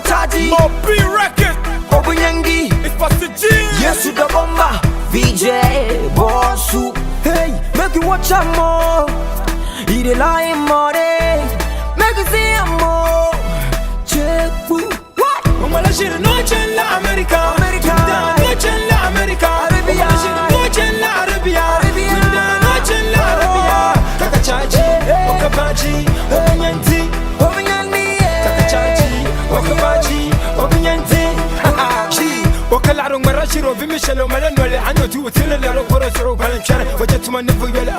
Akataji Mobi record. Obunyangi It's Pastor G. Yesu Dagomba VJ Bossu. Hey, make you watch out more. He dey lie more. Make you see him more. Check what? Mama shiri no chella America. America. No chella America. Arabia. Mama shiri no chella Arabia. Arabia. No chella Arabia. Kakachaji, Okabaji, Obunyanti. Kakachaji, Okabaji, Obunyanti. Okalaro marashiro vimishelo malenwele anyo tu utile lero koro soro balanchare wajetu manifu yele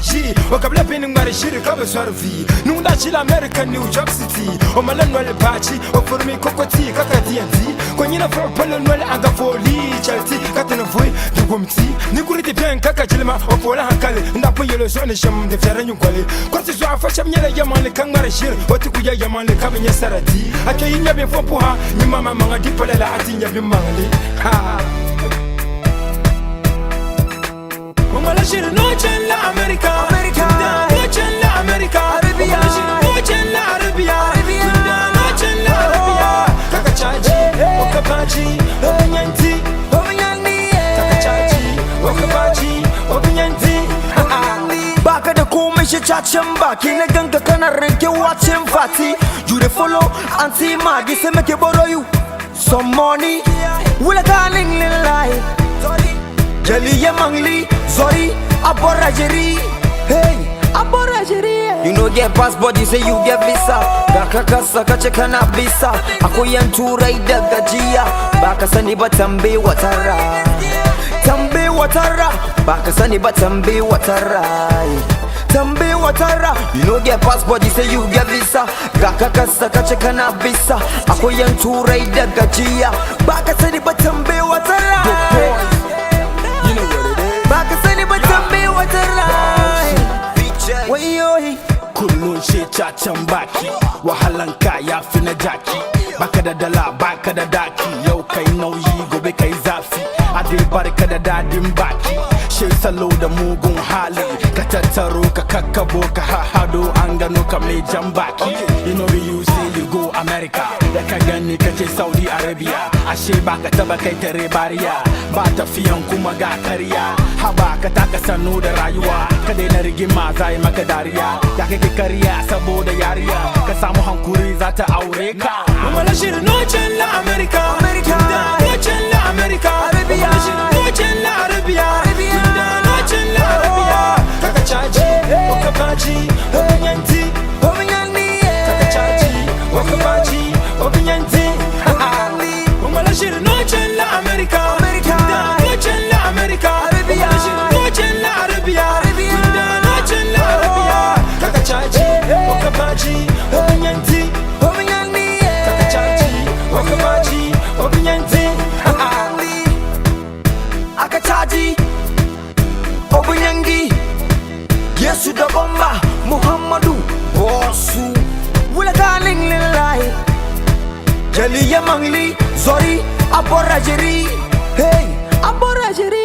shi okabla pini marashiro kabe swarvi nunda chila America New York City o malenwele bachi o formi kokoti kaka TNT konyina for palenwele aga foli chalti katana voi dugumti nikurite bien kaka chilma o pola hankale ndapo yelo sone sham de fere nyukwale korti so afasha mnyele yamale kang marashiro otikuya yamale kamenye sarati akeyinya be fopuha ni mama manga dipolela atinya be mangale Mama shiri no chella America. America. No chella America. Arabia. Mama shiri no chella Arabia. Arabia. No chella Arabia. Kakachaji, Okabaji, Obunyanti. Kakachaji, Okabaji, Obunyanti. Baka da komai shi cacin baki na ganga kana rage watching fati. You dey follow Auntie Maggie say make you borrow you some money. Wula darling lillahi. Jali ya mangli zori aborajeri. Hey, aborajeri. You know get passport, you say you get visa. Gaka kasa kache kana visa. Ako yan turai daga jiya. Baka sani ba tambe watara. Tambe watara. Baka sani ba tambe watara. Tambe watara. You know get passport, you say you get visa. Gaka kasa kache kana visa. Ako yan turai daga jiya. Baka sani ba tambe watara. You know what it is. Baka sani ba tambe watara. Wayoyi Kullun she chacan baki wahalan kaya fi na jaki baka da dala baka da daki yau kai nauyi gobe kai zafi a dai barka da dadin baki she salo da mugun hali ka tattaro ka kakkabo ka hahado an gano ka mai jan baki you know you say you go America da ka gani ka ce Saudi Arabia ashe baka taba kai tare bariya ba tafiyan kuma ga kariya haba ka taka sanu da rayuwa ka daina rigima zai maka dariya ya kai kariya saboda yariya ka samu hankuri za ta aure ka wala shiri no chella America America. no chella America Arabia. wala shiri no chella Arabia no chella Arabia kakachaji okabaji obunyanti kakachaji okabaji obunyanti wala shiri no chella America America. no chella America Arabia. wala shiri no chella Arabia no chella Arabia kakachaji okabaji obunyanti kakachaji okabaji obunyanti Akataji Obunyangi Yesu Dagomba Mohammed Bossu Wula darling lillahi Jali ya mangli zori aborajeri. Hey, aborajeri.